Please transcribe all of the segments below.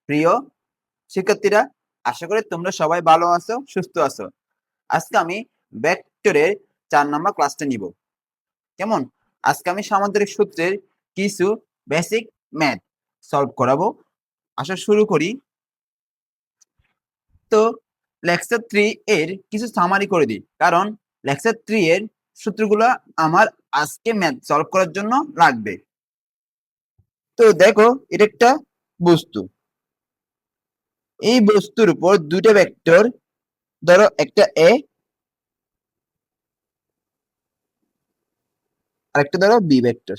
প্রিয় শিক্ষার্থীরা, আশা করি তোমরা সবাই ভালো আছো, সুস্থ আছো। আজকে আমি ভেক্টরের 4 নম্বর ক্লাসটা নিব। কেমন? আজকে আমি সামান্তরিক সূত্রের কিছু বেসিক ম্যাথ সলভ করাবো। আসা শুরু করি। তো লেকচার 3 এর কিছু সামারি করে দিই, কারণ লেকচার 3 এর সূত্রগুলো আমার আজকে ম্যাথ সলভ করার জন্য লাগবে। তো দেখো, এটা একটা বস্তু। এই বস্তুর উপর দুইটা ভেক্টর, ধরো একটা এ আর একটা ধরো বি ভেক্টর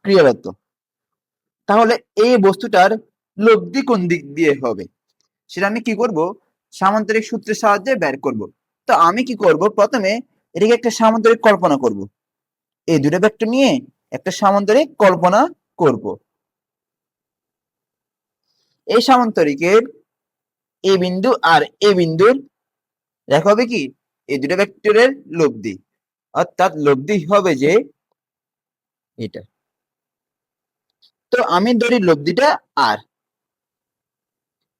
ক্রিয়ারত। তাহলে এই বস্তুটার লব্ধি কোন দিক দিয়ে হবে সেটা আমি কি করব, সামান্তরিক সূত্রের সাহায্যে বের করব। তো আমি কি করব, প্রথমে এটাকে একটা সামান্তরিক কল্পনা করব। এই দুটো ভেক্টর নিয়ে একটা সামান্তরিক কল্পনা করব। এই সামান্তরিকের এ বিন্দু আর এ বিন্দুর দেখা হবে কি, এই দুটো ভেক্টরের লব্ধি, অর্থাৎ লব্ধি হবে যে এটা। তো আমি ধরি লব্ধিটা আর।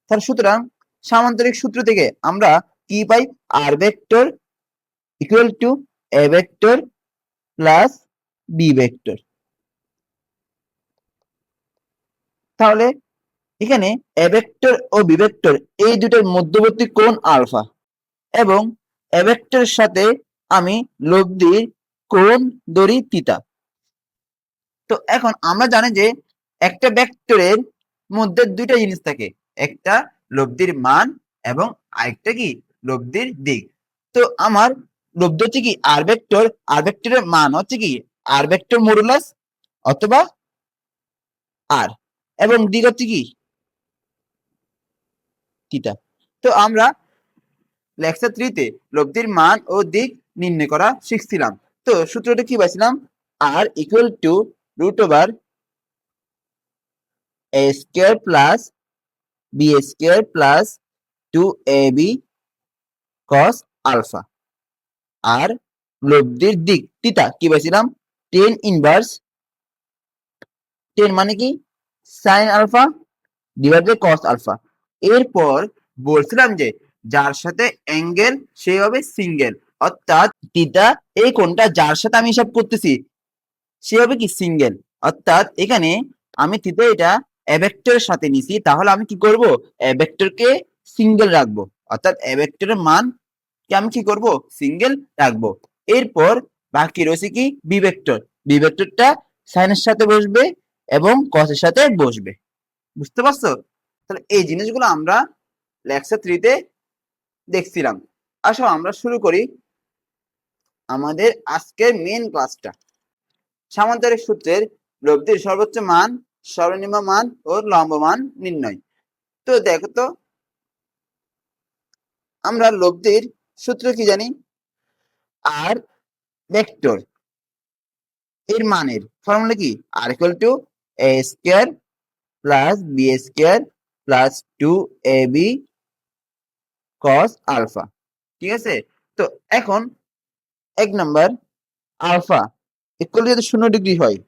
তাহলে সুতরাং সামান্তরিক সূত্র থেকে আমরা কি পাই, R vector equal to A vector plus B vector. তাহলে এখানে এ ভেক্টর ও বি ভেক্টর এই দুটোর মধ্যবর্তী কোণ আলফা, এবং এ ভেক্টরের সাথে আমি লব্ধির কোণ ধরি থিটা। তো এখন আমরা জানি যে একটা ভেক্টরের মধ্যে দুইটা জিনিস থাকে, একটা লব্ধির মান এবং আরেকটা কি, লব্ধির দিক। তো আমার লব্ধি হচ্ছে কি আর ভেক্টর, আর ভেক্টরের মান হচ্ছে কি আর ভেক্টর মডুলাস অথবা আর, এবং দিক হচ্ছে কি থিটা। তো আমরা লেকচার 3 তে লব্ধির মান ও দিক নির্ণয় করা শিখছিলাম। তো সূত্রটা কি পাইছিলাম, R equal to root over A square plus B square plus 2ab cos alpha. আর লব্ধির দিক থিটা কি পাইছিলাম, টেন ইনভার্স, টেন মানে কি sine alpha divided cos alpha. এরপর বলছিলাম যে যার সাথে অ্যাঙ্গেল সে হবে সিঙ্গেল, অর্থাৎ থিটা এই কোণটা যার সাথে আমি হিসাব করতেছি সে হবে কি সিঙ্গেল। অর্থাৎ এখানে আমি থিটা এটা এ ভেক্টরের সাথে নিছি, তাহলে আমি কি করব, এ ভেক্টরকে সিঙ্গেল রাখবো, অর্থাৎ এ ভেক্টরের মান কে আমি কি করব, সিঙ্গেল রাখবো। এরপর বাকি রয়েছে কি বি ভেক্টর, বি ভেক্টরটা সাইনের সাথে বসবে এবং কসের সাথে বসবে। বুঝতে পারছো? তাহলে এই জিনিসগুলো আমরা লেকচার 3 তে দেখছিলাম। আসো আমরা শুরু করি আমাদের আজকের মেইন ক্লাসটা। সামান্তরিক সূত্রের লব্ধির সর্বোচ্চ মান, সর্বনিম্ন মান ও লম্ব মান নির্ণয়। তো দেখো তো, আমরা লব্ধির সূত্র কি জানি, আর ভেক্টর এর মানের ফর্মুলা কি, R equal to A square plus B square plus 2ab cos alpha. ঠিক আছে? তো এখন এক নাম্বার, আলফা ইকুয়াল যদি 0 ডিগ্রি হয়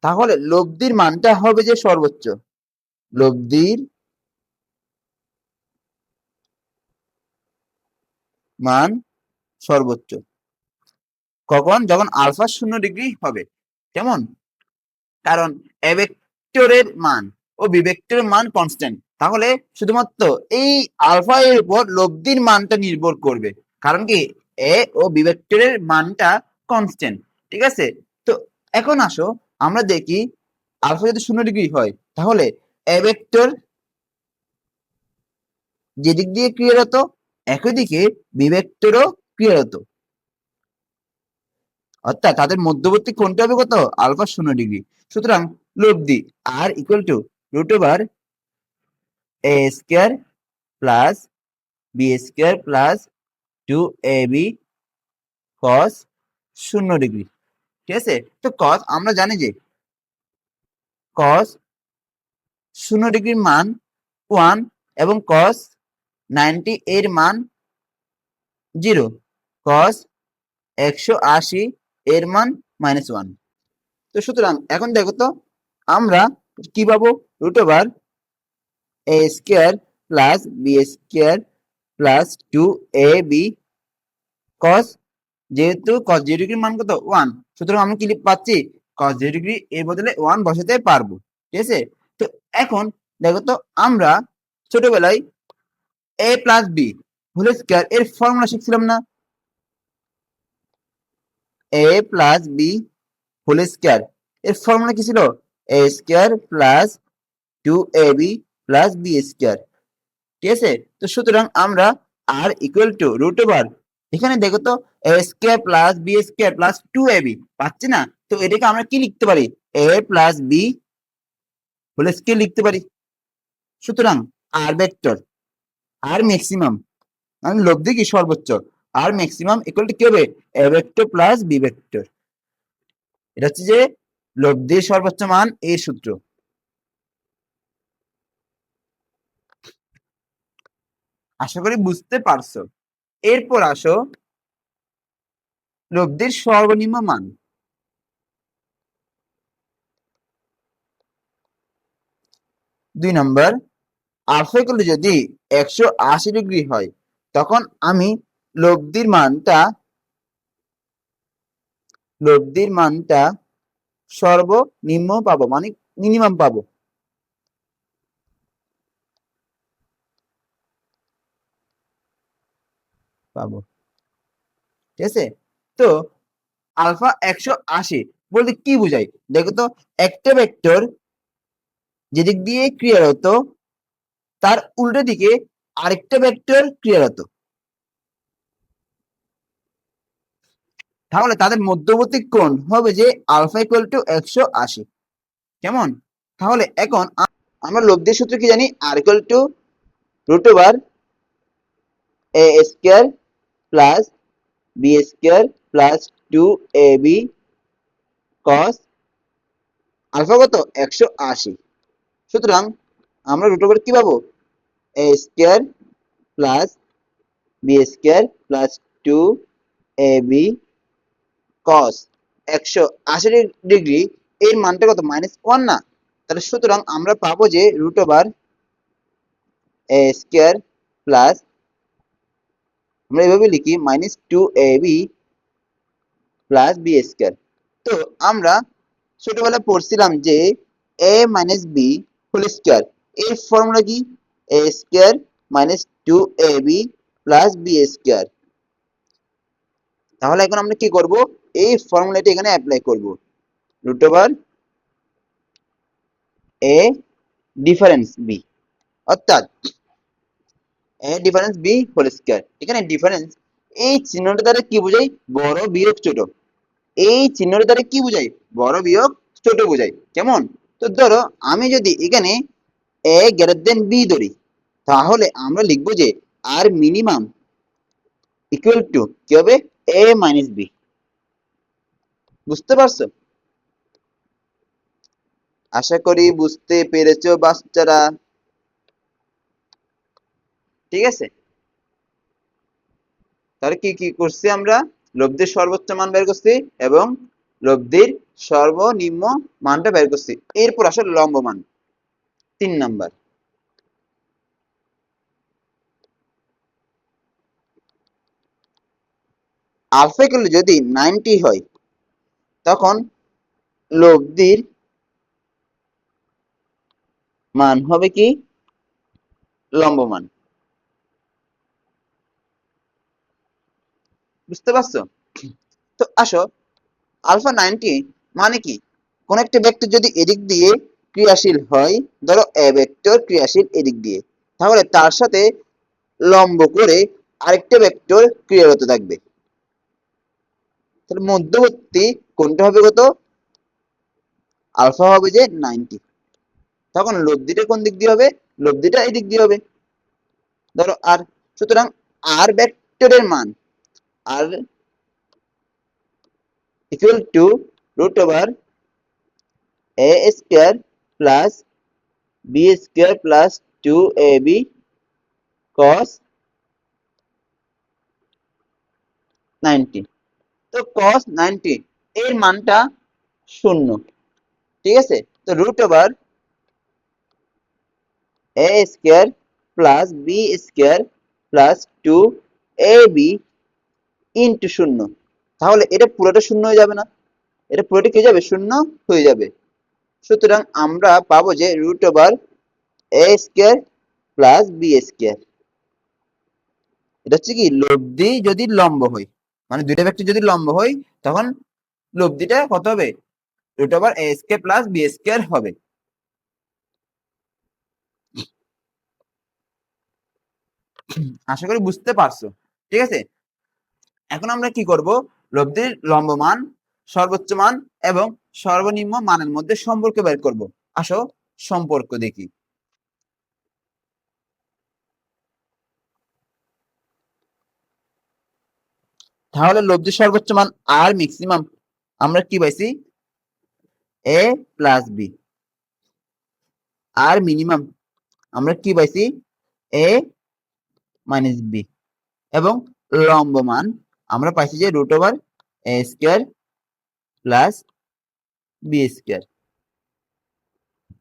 তাহলে লব্ধির মানটা হবে যে সর্বোচ্চ, লব্ধির মান সর্বোচ্চ কখন, যখন আলফা 0 ডিগ্রি হবে। কেমন? কারণ এ ভেক্টরের মান ও বি ভেক্টরের মান কনস্ট্যান্ট, তাহলে শুধুমাত্র এই আলফা এর উপর লব্ধির মানটা নির্ভর করবে, কারণ কি এ ও বি ভেক্টরের মানটা কনস্ট্যান্ট। ঠিক আছে? তো এখন আসো আমরা দেখি, আলফা যদি 0 ডিগ্রি হয় তাহলে এ ভেক্টর যেদিক দিয়ে ক্রিয়ারত একই দিকে বি ভেক্টরও ক্রিয়ারত, অর্থাৎ তাদের মধ্যবর্তী কোণটা হবে কত, আলফা 0 ডিগ্রি। সুতরাং লব্ধি R equal to root over A square plus B square plus 2ab cos 0 degree. ঠিক আছে? তো cos আমরা জানি যে cos 0 ডিগ্রির মান 1 এবং cos 90 এর মান 0, cos 180 এর মান -1। তো সুতরাং এখন দেখো তো আমরা কি পাবো, root over A square plus B square plus 2ab cos, যেহেতু cos 0 ডিগ্রির মান কত 1, সুতরাং আমরা কি পাচ্ছি cos 0 ডিগ্রি এর বদলে 1 বসাতে পারবো। ঠিক আছে, তো এখন দেখো তো আমরা ছোটবেলায় a plus B whole square এর ফর্মুলা শিখছিলাম না? a plus B whole square এর ফর্মুলা কি ছিল? a square plus 2ab plus B square. ঠিক আছে, তো সুতরাং আমরা আর ইকুয়াল টু রুট ওভার, এখানে দেখো তো a square plus B square plus 2ab পাচ্ছি না? তো এটাকে আমরা কি লিখতে পারি? a plus B whole square লিখতে পারি। সুতরাং আর ভেক্টর আর ম্যাক্সিমাম মানে লব্ধি কি সর্বোচ্চ, আর ম্যাক্সিমাম ইকুয়াল টু কি হবে? a vector plus B vector. এটা হচ্ছে যে লব্ধির সর্বোচ্চ মান এর সূত্র। আশা করি বুঝতে পারছো। এরপর আসো লব্ধির সর্বনিম্ন মান। 2 নম্বর, আলফা ইকুয়াল যদি 180 ডিগ্রি হয় তখন আমি লব্ধির মানটা সর্বনিম্ন পাবো মানে মিনিমাম পাবো। ঠিক আছে, তো আলফা 180 বলতে কি বোঝায় দেখো তো, একটা ভেক্টর যেদিক দিয়ে ক্রিয়ারত তার উল্টো দিকে আরেকটা ভেক্টর ক্রিয়ারত, তাহলে তাদের মধ্যবর্তী কোণ হবে যে আলফা ইকুয়াল টু 180। কেমন? তাহলে এখন আমরা লব্ধির সূত্র কি জানি? R equal to root over A square plus B square plus 2ab cos alpha কত 180। সুতরাং আমরা রুট ওভার কি পাবো? A square plus B square plus 2ab cos 180 degree এর মানটা কত? -1 না? তাহলে সুতরাং আমরা পাবো যে root over A square plus, আমরা এভাবে লিখি -2ab প্লাস বি স্কোয়ার। তো আমরা ছোটবেলায় পড়ছিলাম যে a minus B whole square এর ফর্মুলা কি? A square minus 2ab plus B square. তাহলে এখন আমরা কি করব? এই ফর্মুলাটি এখানে অ্যাপ্লাই করব। Root over A difference B, অর্থাৎ A difference B whole square. এখানে ডিফারেন্স এই চিহ্নটা দ্বারা কি বোঝায়? বড় বিয়োগ ছোট। এই চিহ্নটা দ্বারা কি বোঝায়? বড় বিয়োগ ছোট বোঝায়। কেমন? তো ধরো আমি যদি এখানে এ গ্রেটার দেন বি ধরি, তাহলে আমরা লিখবো যে আর মিনিমাম ইকুয়াল টু কি হবে? এ মাইনাস বি। বুঝতে পারছো? আশা করি বুঝতে পেরেছো বাচ্চারা। ঠিক আছে, তাহলে কি কি করছি আমরা? লব্ধির সর্বোচ্চ মান বের করছি এবং লব্ধির সর্বনিম্ন মানটা বের করছি। এরপর আসলে লম্ব মান 3 নাম্বার। আলফা ইকুয়াল যদি 90 হয় তখন লব্ধির মান হবে কি? লম্ব মান। বুঝতে পারছো? তো আসো, আলফা 90 মানে কি? কোন একটা ভেক্টর যদি এদিক দিয়ে ক্রিয়াশীল হয়, ধরো এ ভেক্টর ক্রিয়াশীল এদিক দিয়ে, তাহলে তার সাথে লম্ব করে আরেকটা ভেক্টর ক্রিয়ারত থাকবে। তাহলে মধ্যবর্তী কোনটা হবে কত? আলফা হবে যে 90। তখন লব্ধিটা কোন দিক দিয়ে হবে? লব্ধিটা এই দিক দিয়ে হবে। ধরো আর, সুতরাং আর ভেক্টরের মান R equal to root over A square plus B square plus 2ab cos 90। তো cos 90 এর মানটা 0। ঠিক আছে, তো root over A square plus B square plus 2ab into শূন্য। তাহলে এটা পুরোটা শূন্য হয়ে যাবে না? এটা পুরোটা কি যাবে? শূন্য হয়ে যাবে। সুতরাং আমরা পাবো যে root over A square plus B square. এটা হচ্ছে কি লব্ধি যদি লম্ব হয়, মানে দুইটা ভেক্টর যদি লম্ব হয় তখন লব্ধিটা কত হবে? Root over A square plus B square হবে। আশা করি বুঝতে পারছো। ঠিক আছে, এখন আমরা কি করব? লব্ধির লম্ব মান, সর্বোচ্চ মান এবং সর্বনিম্ন মানের মধ্যে সম্পর্ক বের করব। আসো সম্পর্ক দেখি। তাহলে লব্ধির সর্বোচ্চ মান আর ম্যাক্সিমাম আমরা কি পাইছি? এ প্লাস বি। আর মিনিমাম আমরা কি পাইছি? এ মাইনাস বি। এবং লম্ব মান আমরা পাইছি যে root over A square plus B square.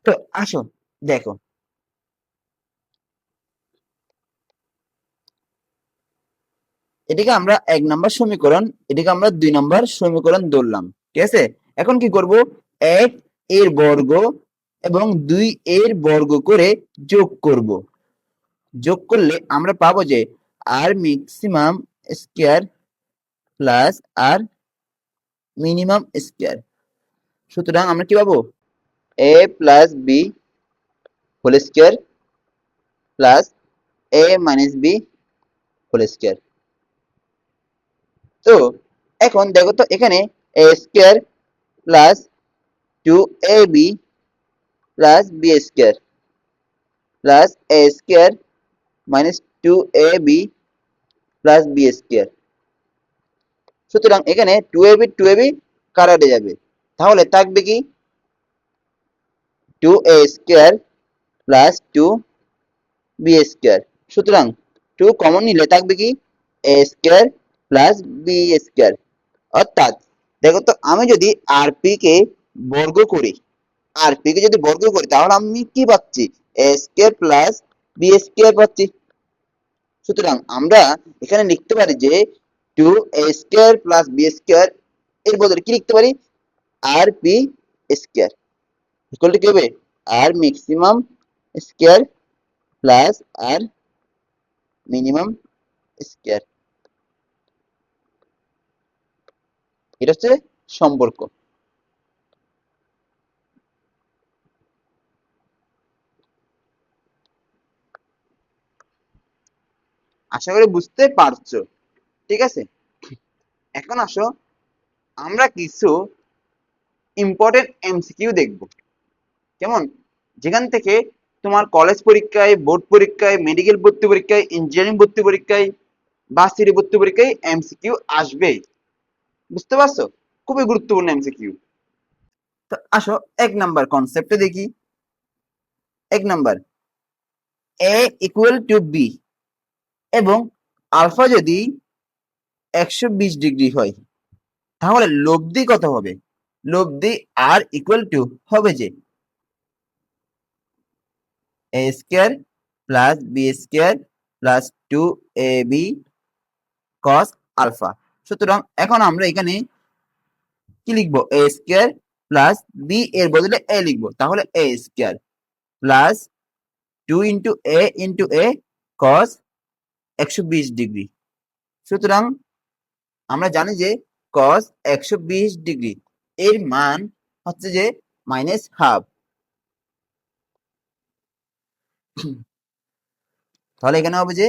তো আসো দেখো, এটাকে আমরা 1 নম্বর সমীকরণ, এটাকে আমরা 2 নম্বর সমীকরণ ধরলাম। ঠিক আছে, এখন কি করব? 1 এর বর্গ এবং 2 এর বর্গ করে যোগ করব। যোগ করলে আমরা পাবো যে R maximum square plus R minimum square. সুতরাং আমরা কি পাবো? A plus B whole square plus A minus B whole square. তো এখন দেখো তো, এখানে A square plus 2ab plus B square plus A square minus 2ab plus B square. সুতরাং এখানে 2ab কাটাতে যাবে, তাহলে থাকবে কি? 2a square plus 2b square. সুতরাং 2 কমন নিলে থাকবে কি? a square plus B square. অর্থাৎ দেখো তো, আমি যদি আরপি কে বর্গ করি, আরপি কে যদি বর্গ করি তাহলে আমি কি পাচ্ছি? a square plus B square পাচ্ছি। সুতরাং আমরা এখানে লিখতে পারি যে 2a square plus B square এর বদলে কি লিখতে পারি? আর পি স্কয়ার ইকুয়াল টু কি হবে? আর maximum square plus R minimum square. এটা হচ্ছে সম্পর্ক। আশা করি বুঝতে পারছো। ঠিক আছে, এখন আসো আমরা কিছু ইম্পর্টেন্ট এমসিকিউ দেখব। কেমন? যেখান থেকে তোমার কলেজ পরীক্ষায়, বোর্ড পরীক্ষায়, মেডিকেল ভর্তি পরীক্ষায়, ইঞ্জিনিয়ারিং ভর্তি পরীক্ষায়, ভার্সিটি ভর্তি পরীক্ষায় এমসিকিউ আসবে। বুঝতে পারছো? খুবই গুরুত্বপূর্ণ এমসিকিউ। তো আসো 1 নম্বর কনসেপ্টে দেখি। 1 নম্বর, এ ইকুয়াল টু বি এবং আলফা যদি 120 ডিগ্রি হয় তাহলে লব্ধি কত হবে? লব্ধি আর ইকুয়াল টু হবে যে A square plus B square plus 2ab cos alpha. সুতরাং এখন আমরা এখানে কি লিখবো? এ স্কয়ার প্লাস বি এর বদলে এ লিখবো, তাহলে এ স্কয়ার প্লাস 2 ইন্টু এ cos 120 ডিগ্রি। সুতরাং আমরা জানি যে cos 120 ডিগ্রি এর মান হচ্ছে যে মাইনাস হাফ। তাহলে এখানে হবে যে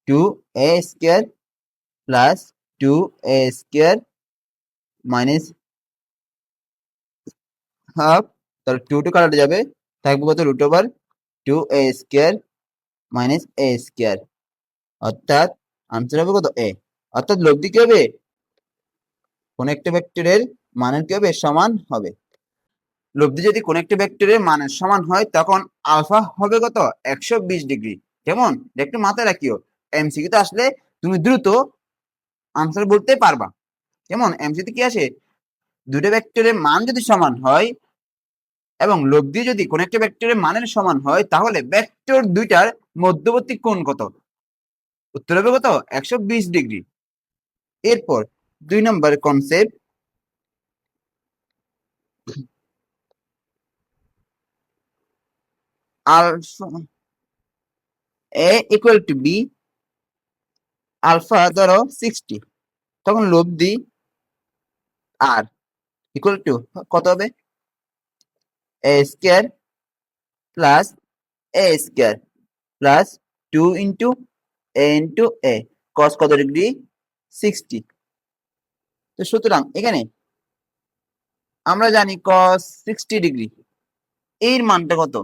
2a square plus 2a square minus half. তাহলে 2 কাটা যাবে, থাকবে কত? Root over 2a square minus a square. অর্থাৎ আনসার হবে কত? a। অর্থাৎ লব্ধি কি হবে? কোন একটা ভেক্টরের মানের কি হবে? সমান হবে। লব্ধি যদি কোন একটা ভেক্টরের মানের সমান হয় তখন আলফা হবে কত? 120 ডিগ্রি। কেমন? একটু মাথায় রাখিও, এমসিকিউ তে আসলে তুমি দ্রুত আনসার বলতে পারবা। কেমন? এমসিকিউ তে কি আসে? দুটো ভেক্টরের মান যদি সমান হয় এবং লব্ধি যদি কোন একটা ভেক্টরের মানের সমান হয় তাহলে ভেক্টর দুইটার মধ্যবর্তী কোণ কত? উত্তর হবে কত? 120 ডিগ্রি। এরপর 2 নম্বর concept, alpha a equal to b, alpha ধরো 60, তখন লব্ধি আর ইকুয়াল টু কত হবে? a square plus a square plus 2 into a into a, cos কত ডিগ্রি? 60। তো সুতরাং এখানে আমরা জানি cos 60 ডিগ্রি, এর মানটা কত?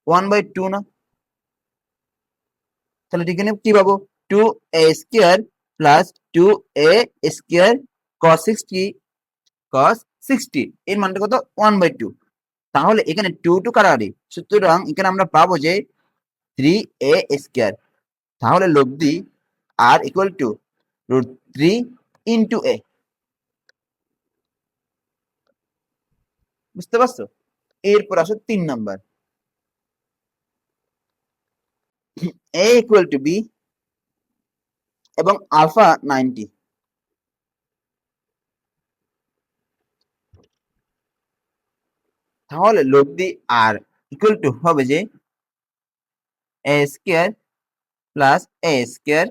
1/2 না? তাহলে এখানে কি পাবো? 2a square plus 2a square cos 60 এর মানটা কত? 1/2। তাহলে এখানে 2 কাটাকাটি, সুতরাং এখানে আমরা পাবো যে 3a স্কয়ার। তাহলে লব্ধি R equal two √3 into a। বুঝতে পারছো? এরপর আসো 3 number, a equal to b এবং আলফা 90। তাহলে লব্ধি আর ইকুয়াল টু হবে যে a square plus a square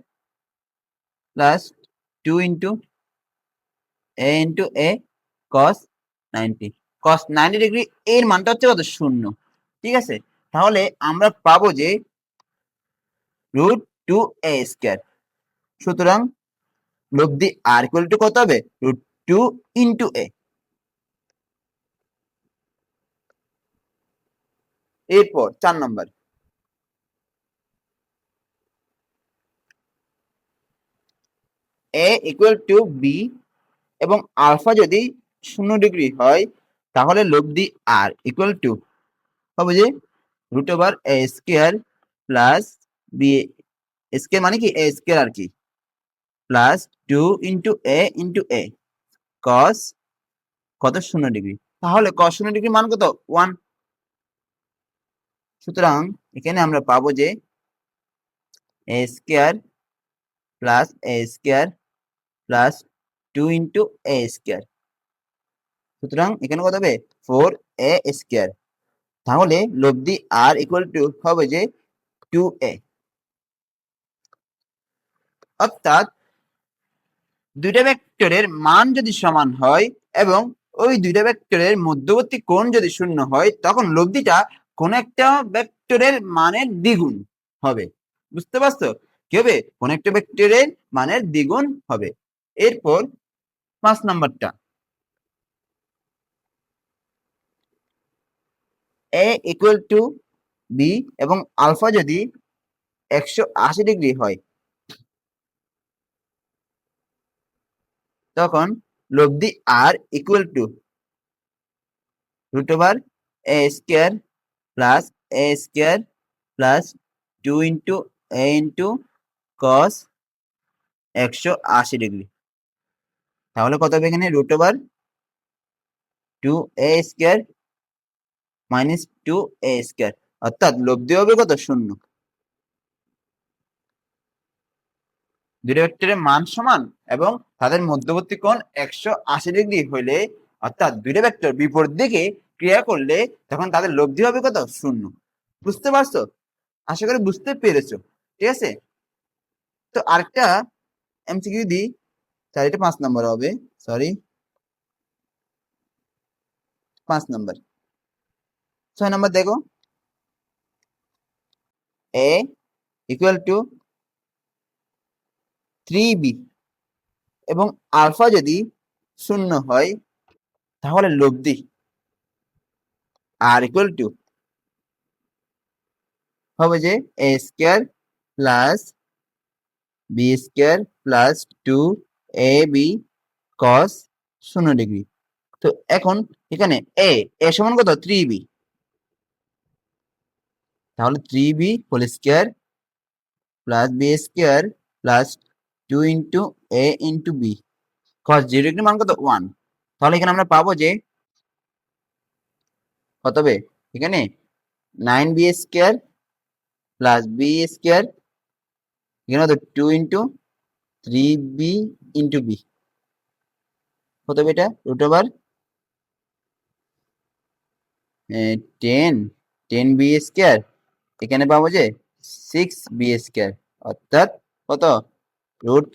plus 2 into a cos 90। cos 90 degree এর মানটা হচ্ছে কত? 0। ঠিক আছে, তাহলে আমরা পাবো যে √2a স্কয়ার। সুতরাং লব্ধি আর ইকুয়াল টু কত হবে? √2 ইন্টু a। এরপর 4 নম্বর, a ইকুয়াল টু b এবং আলফা যদি 0 ডিগ্রি হয় তাহলে লব্ধি আর ইকুয়াল টু হবে যে √a square plus b square, মানে কি a স্কয়ার আর কি, প্লাস 2 ইন্টু a cos কত? 0 ডিগ্রি। তাহলে cos 0 ডিগ্রি মান কত? 1। সুতরাং এখানে আমরা পাবো যে a square plus a square plus 2 into a square. সুতরাং এখানে কত হবে? 4a square. তাহলে লব্ধি আর ইকুয়াল টু হবে যে 2a। অর্থাৎ দুইটা ভেক্টরের মান যদি সমান হয় এবং ওই দুইটা ভেক্টরের মধ্যবর্তী কোণ যদি 0 হয় তখন লব্ধিটা কোন একটা ভেক্টরের মানের দ্বিগুণ হবে। বুঝতে পারছো? কি হবে? কোন একটা ভেক্টরের মানের দ্বিগুণ হবে। এরপর 5 নাম্বারটা, a ইকুয়াল টু b এবং আলফা যদি 180 ডিগ্রি হয় তখন লব্ধি R equal to √a square plus a square plus 2 into a into cos 180 degree. তাহলে কত হবে এখানে? √2a square minus 2a square, অর্থাৎ লব্ধি হবে কত? 0। দুটো ভেক্টরের মান সমান এবং তাদের মধ্যবর্তী কোণ 180 ডিগ্রি হইলে, অর্থাৎ দুটো ভেক্টর বিপরীত দিকে ক্রিয়া করলে তখন তাদের লব্ধি হবে কত? 0। বুঝতে পারছো? আশা করি বুঝতে পেরেছো। ঠিক আছে, তো আরেকটা এমসিকিউ দিই, স্যার এটা 5 নম্বর হবে, সরি 5 নম্বর। 6 নম্বর দেখো, a ইকুয়াল টু 3b এবং আলফা যদি 0 হয় তাহলে লব্ধি আর ইকুয়াল টু হবে যে a square plus b square plus 2ab cos 0 degree. তো এখন এখানে a সমান কত? 3b। তাহলে 3b whole square plus b square plus 2 into a into b cos 0 degree মান কত? 1। তাহলে এখানে আমরা পাবো যে কত হবে এখানে 9b square plus b square, এখানে কত 2 ইন্টু 3b ইন্টু b, কত হবে এটা রুট ওভার 10 বি স্কয়ার, এখানে পাবো যে 6b স্কয়ার, অর্থাৎ কত রুট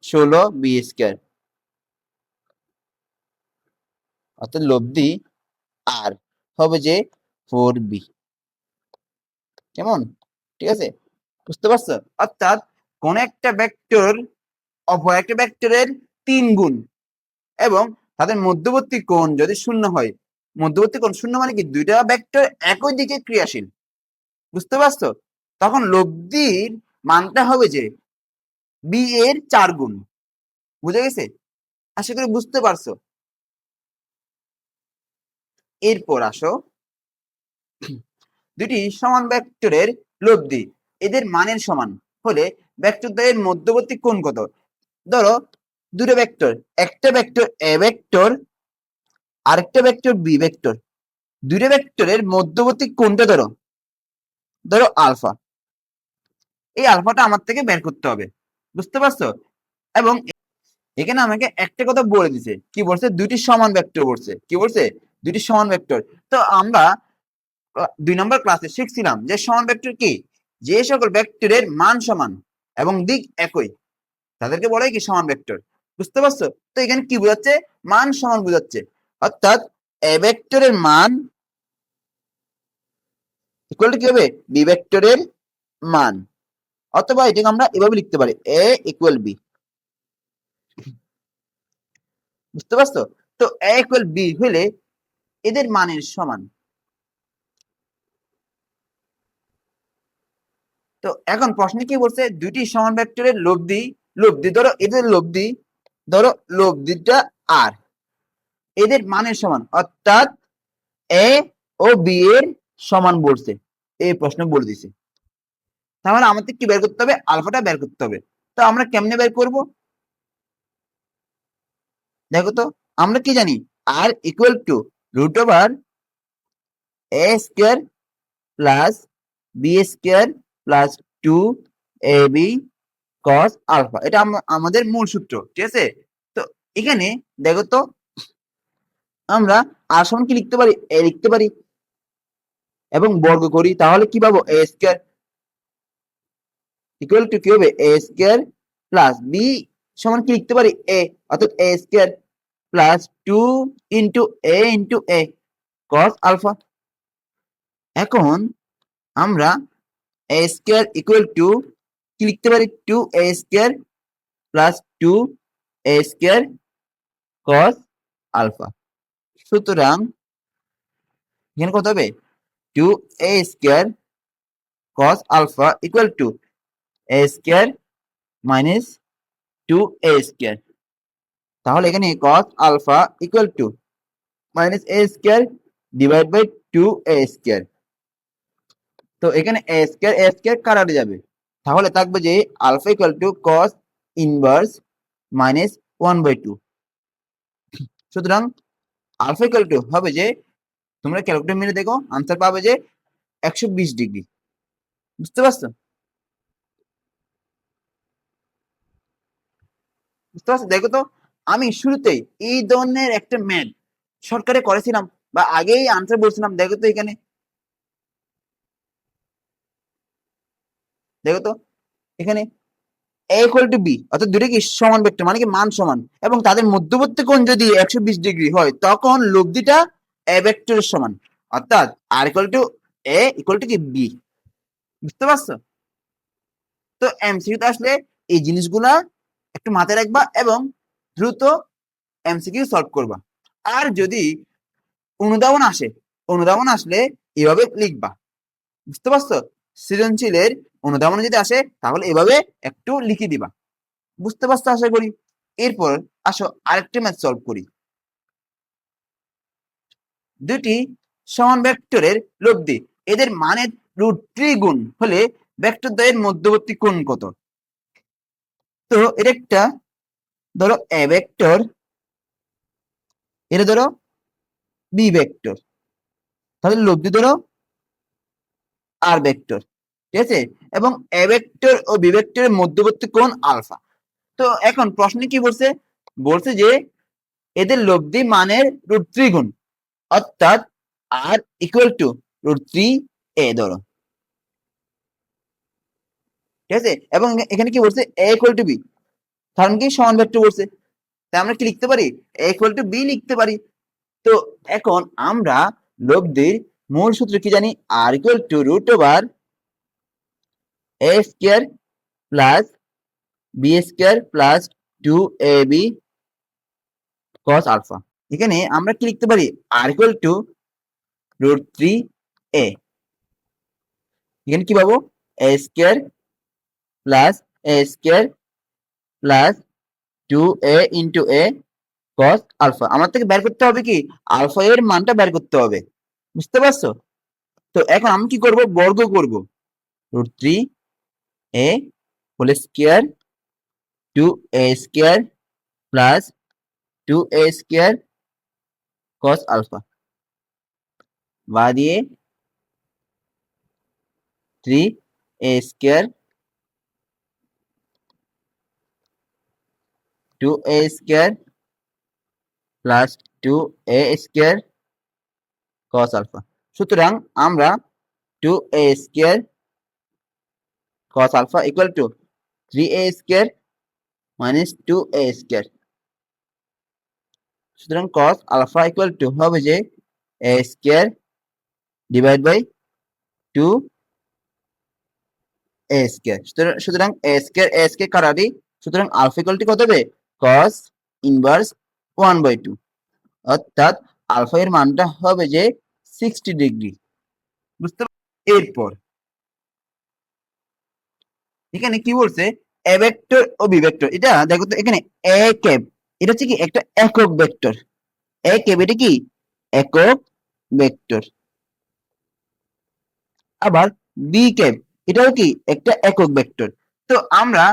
16b স্কয়ার, অর্থাৎ লব্ধি আর হবে যে 4b। কেমন? ঠিক আছে, বুঝতে পারছো? অর্থাৎ কোন একটা ভেক্টর অপর একটা ভেক্টরের 3 গুণ এবং তাদের মধ্যবর্তী কোণ যদি শূন্য হয়, মধ্যবর্তী কোণ শূন্য মানে কি দুইটা ভেক্টর একই দিকে ক্রিয়াশীল, বুঝতে পারছো? তখন লব্ধির মানটা হবে যে বি এর 4 গুণ। বুঝে গেছে? আশা করি বুঝতে পারছো। এরপর আসো, দুটি সমান ভেক্টরের লব্ধি এদের মানের সমান হলে ভেক্টরদ্বয়ের মধ্যবর্তী কোণ কত? ধরো দুটো ভেক্টর, একটা ভেক্টর এ ভেক্টর আরেকটা ভেক্টর বি ভেক্টর, দুটো ভেক্টরের মধ্যবর্তী কোণটা ধরো ধরো আলফা। এই আলফাটা আমার থেকে বের করতে হবে, বুঝতে পারছো? এবং এখানে আমাকে একটা কথা বলে দিছে, কি বলছে? দুইটি সমান ভেক্টর বলছে। কি বলছে? দুইটি সমান ভেক্টর। তো আমরা 2 নম্বর ক্লাসে শিখছিলাম যে সমান ভেক্টর কি? যে সকল ভেক্টরের মান সমান এবং দিক একই তাদেরকে বলে কি সমান ভেক্টর, বুঝতে পারছো? তো এখানে কি বোঝাচ্ছে? মান সমান বোঝাচ্ছে, অর্থাৎ এ ভেক্টরের মান ইকুয়াল টু কি হবে? বি ভেক্টরের মান, অথবা এটাকে আমরা এভাবে লিখতে পারি এ ইকুয়াল বি, বুঝতে পারছো? তো এ ইকুয়াল বি হলে এদের মানের সমান। তো এখন প্রশ্নে কি বলছে? দুইটি সমান ভেক্টরের লব্ধি, লব্ধি ধরো এদের লব্ধি, ধরো লব্ধিটা আর এদের মানের সমান, অর্থাৎ এ ও বি এর সমান বলছে, এই প্রশ্ন বলে দিছে। তাহলে আমাদের কি বের করতে হবে? আলফাটা বের করতে হবে। তো আমরা কেমনে বের করব? দেখো তো, আমরা কি জানি? R equal to root over A square plus B square plus 2ab cos alpha, এটা আমাদের মূল সূত্র, ঠিক আছে? তো এখানে দেখো তো, আমরা আর সমান কি লিখতে পারি? এ লিখতে পারি এবং বর্গ করি, তাহলে কি পাবো? এ স্কয়ার ইকুয়াল টু কি হবে? এ স্কয়ার প্লাস বি সমান কি লিখতে পারি? এ, অর্থাৎ এ স্কয়ার প্লাস 2 ইন্টু এ cos আলফা। এখন আমরা এ স্কয়ার ইকুয়াল টু কি লিখতে পারি? 2a square plus 2a square cos alpha. সুতরাং এখানে কত হবে? 2a square cos alpha equal to a square minus 2a square. তাহলে এখানে cos alpha equal to minus a square divide by 2a square. তো এখানে a স্কয়ার কাটাতে যাবে, তাহলে থাকবে যে alpha equal to cos inverse minus 1/2। সুতরাং আলফা ইকুয়াল টু হবে যে, তোমরা ক্যালকুলেটর মেরে দেখো, আনসার পাবে যে 120 ডিগ্রি। বুঝতে পারছো? বুঝতে পারছো? দেখো তো, আমি শুরুতেই এই ধরনের একটা ম্যাথ শর্টকাটে করেছিলাম বা আগেই আনসার বলছিলাম। দেখো তো এখানে, দেখো তো এখানে a ইকুয়াল টু বি, অর্থাৎ দুটো কি সমান ভেক্টর, মানে কি মান সমান, এবং তাদের মধ্যবর্তী কোণ যদি 120 ডিগ্রি হয় তখন লব্ধিটা এ ভেক্টরের সমান, অর্থাৎ R equal to A equal to কি বি। বুঝতে পারছো? তো এমসিকিউতে আসলে এই জিনিসগুলা একটু মাথায় রাখবা এবং দ্রুত এমসিকিউ সলভ করবা। আর যদি অনুধাবন আসে, অনুধাবন আসলে এভাবে লিখবা। বুঝতে পারছো? সৃজনশীলের অনুধাবন যদি আসে তাহলে এভাবে একটু লিখে দিবা। বুঝতে পারছো আশা করি। এরপর আসো আরেকটা ম্যাথ সলভ করি। দুটি সমান ভেক্টরের লব্ধি এদের মানের √3 গুণ হলে ভেক্টর দ্বয়ের মধ্যবর্তী কোণ কত? তো এটা একটা ধরো এ ভেক্টর, এটা ধরো বি ভেক্টর, তাহলে লব্ধি ধরো আর ভেক্টর, ঠিক আছে, এবং এ ভেক্টর ও বি ভেক্টরের মধ্যবর্তী কোণ আলফা। তো এখন প্রশ্নে কি বলছে, বলছে যে এদের লব্ধি মানের √3 গুণ, অর্থাৎ আর ইকুয়াল টু √3a ধরো, ঠিক আছে, এবং এখানে কি বলছে a ইকুয়াল টু b, কারণ কি সমান ভেক্টর বলছে, তাই আমরা কি লিখতে পারি, a ইকুয়াল টু b লিখতে পারি। তো এখন আমরা লব্ধির মূল সূত্র কি জানি, R equal to √a square plus b square plus 2ab cos alpha. এখানে আমরা কি লিখতে পারি, আর ইকুয়াল টু √3a, এখানে কি পাবো, a square plus a square plus 2a into a cos alpha. আমার থেকে বের করতে হবে কি, আলফা এর মানটা বের করতে হবে, বুঝতে পারছো? তো এখন আমি কি করব, বর্গ করব, √3a হোল square 2a square plus 2a square cos alpha বা দিয়ে 3a square 2a square plus 2a square cos alpha. সুতরাং আমরা 2a square cos alpha equal to 3a square minus 2a square. সুতরাং cos আলফা ইকুয়াল টু হবে যে a square divide by 2a square. সুতরাং a square কাটারি, সুতরাং alpha equal to কত হবে, cos ইনভার্স 1/2, অর্থাৎ আলফা এর মানটা হবে যে 60 ডিগ্রি, বুঝতে। এরপর এখানে কি বলছে, এ ভেক্টর ও বি ভেক্টর, এটা দেখো তো, এখানে এ ক্যাপ এটা হচ্ছে কি একটা একক ভেক্টর, এ ক্যাপ এটা কি একক ভেক্টর, আবার বি ক্যাপ এটাও কি একটা একক ভেক্টর। তো আমরা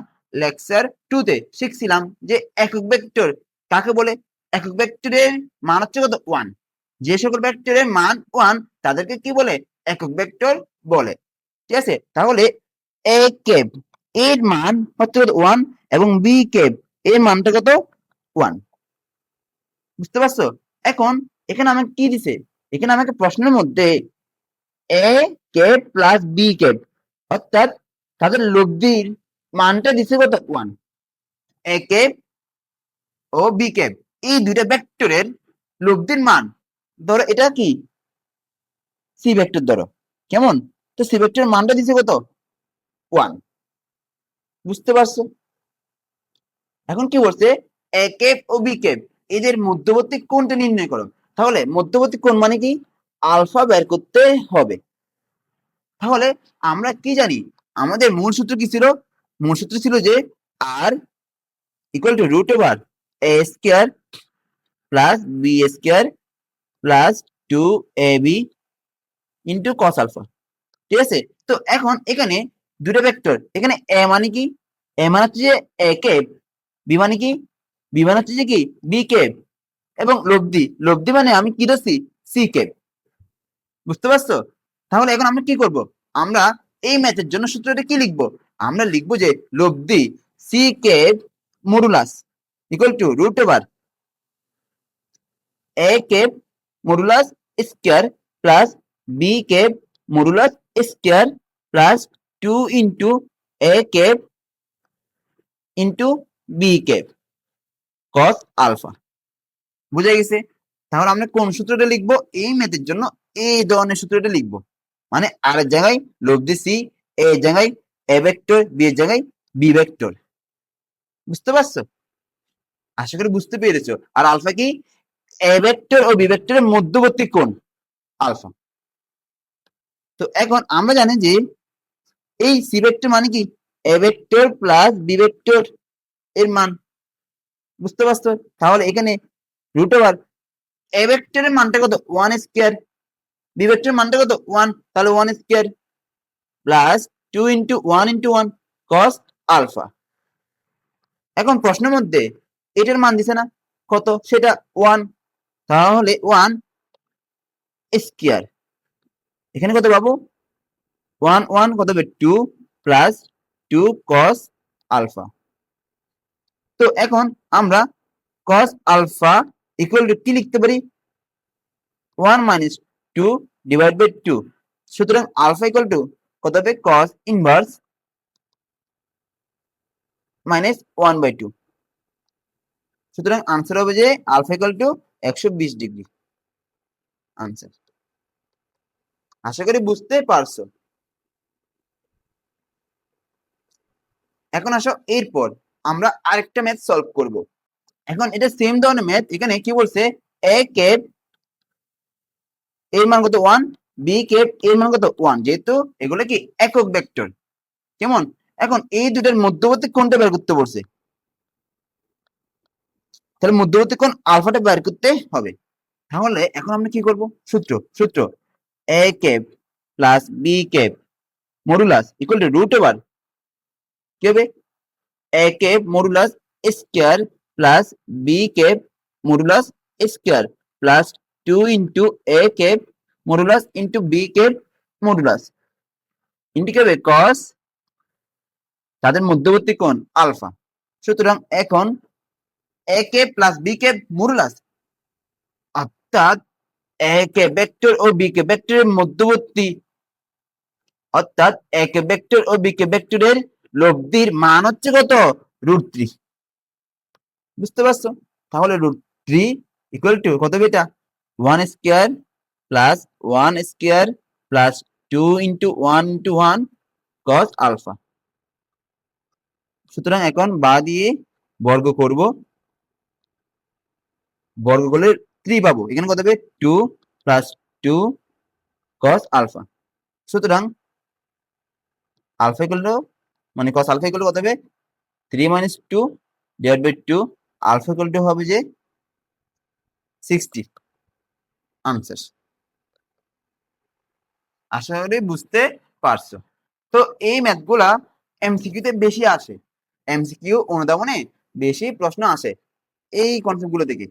লেকচার 2 তে শিখছিলাম যে একক ভেক্টর কাকে বলে, একক ভেক্টরের মান হচ্ছে কত 1, যে সকল ভেক্টরের মান 1 তাদেরকে কি বলে, একক ভেক্টর বলে, ঠিক আছে। তাহলে এ ক্যাপ এর মান হচ্ছে কত 1 এবং বি ক্যাপ এর মানটা কত 1, বুঝতে পারছো? এখন এখানে আমাকে কি দিছে, এখানে আমাকে প্রশ্নের মধ্যে A cap plus B cap, অর্থাৎ তাদের লব্ধির মানটা দিছে কত 1, A cap O B cap এই দুইটা ভেক্টরের লব্ধির মান, ধরো এটা কি সি ভেক্টর ধরো, কেমন, তো সি ভেক্টরের মানটা দিছে কত 1, বুঝতে পারছো? এখন কি বলছে, A cap O B cap এদের মধ্যবর্তী কোণটা নির্ণয় করো। তাহলে মধ্যবর্তী কোণ মানে কি, আলফা বের করতে হবে। তাহলে আমরা কি জানি, আমাদের মূল সূত্র কি ছিল, মূল সূত্র ছিল যে R equal to √a square plus B square plus 2ab into cos alpha, ঠিক আছে। তো এখন এখানে দুটো ভেক্টর, এখানে এ মানে কি, এ মানে হচ্ছে যে এ ক্যাপ, বি মানে কি, বি মানে হচ্ছে যে কি বি ক্যাপ, এবং লব্ধি, লব্ধি মানে আমি কি ধরছি সি ক্যাপ, বুঝতে পারছো? তাহলে এখন আমরা কি করব, আমরা এই ম্যাথের জন্য সূত্রটা কি লিখবো, আমরা লিখবো যে লব্ধি C cap modulus equal to √a cap modulus square plus B cap modulus square plus 2 into a cap into B cap cos alpha, বুঝা গেছে? তাহলে আমরা কোন সূত্রটা লিখবো, এই ম্যাথের জন্য এই ধরনের সূত্রটা লিখবো, মানে আর এর জায়গায় লব্ধি সি, এর জায়গায় এ ভেক্টর, বি এর জায়গায় বি ভেক্টর, বুঝতে পারছো? আশা করি বুঝতে পেরেছো। আর আলফা কি, এ ভেক্টর ও বি ভেক্টরের মধ্যবর্তী কোণ আলফা। তো এখন আমরা জানি যে এই সি ভেক্টর মানে কি, A vector plus B vector এর মান, বুঝতে পারছো? তাহলে এখানে √, এ ভেক্টরের মানটা কত 1 স্কয়ার, বি ভেক্টরের মানটা কত 1, তাহলে 1 square plus 2 into 1 into 1 cos alpha. এখন প্রশ্নের মধ্যে এটার মান দিছে না কত, সেটা 1, তাহলে 1 স্কয়ার এখানে কত পাবো? 1 কত হবে? 2 প্লাস 2 cos আলফা। তো এখন আমরা cos আলফা ইকুয়াল টু কি লিখতে পারি? 1 মাইনাস 2 ডিভাইড বাই 2। সুতরাং আলফা ইকুয়াল টু কত হবে? cos inverse minus 1/2। সুতরাং আনসার হবে যে alpha equal to 120 degree. Answer. আশা করি বুঝতে পারছো। এখন আসো এরপর আমরা আরেকটা ম্যাথ সলভ করব। এখন এটা সেম ধরনের ম্যাথ। এখানে কি বলছে? a ক্যাপ এর মান কত 1, b ক্যাপ এর মান কত 1, যেহেতু এগুলো কি একক ভেক্টর। কেমন? এখন এই দুটার মধ্যবর্তী কোণটা বের করতে বলছে, তাহলে মধ্যবর্তী কোণ আলফাটা বের করতে হবে। তাহলে এখন আমরা কি করব? সূত্র a cap plus b cap modulus equal to root over কি হবে? a cap modulus square plus b cap modulus square plus 2 into a cap modulus into b cap modulus into কি হবে? cos তাদের মধ্যবর্তী কোণ আলফা। সুতরাং এখন a cap plus b cap modulus অর্থাৎ a কে ভেক্টর ও b কে ভেক্টরের মধ্যবর্তী, অর্থাৎ a কে ভেক্টর ও b কে ভেক্টরের লব্ধির মান হচ্ছে কত? √3। বুঝতে পারছো? তাহলে √3 ইকুয়াল টু কত হবে? এটা 1 square plus 1 square plus 2 into 1 into 1 cos alpha. সুতরাং এখন বা দিয়ে বর্গ করব, বর্গ করলে 3 পাবো। এখানে কত হবে? 2 প্লাস 2 cos আলফা। সুতরাং আলফা ইকুয়াল টু মানে cos আলফা ইকুয়াল টু কত হবে? 3 minus 2 divide by 2। Alpha equal to হবে যে 60। আনসার। আশা করি বুঝতে পারছো। তো এই ম্যাথগুলা এমসিকিউতে বেশি আসে, এমসিকিউ অনুধাবনে বেশি প্রশ্ন আসে এই কনসেপ্ট গুলো থেকে।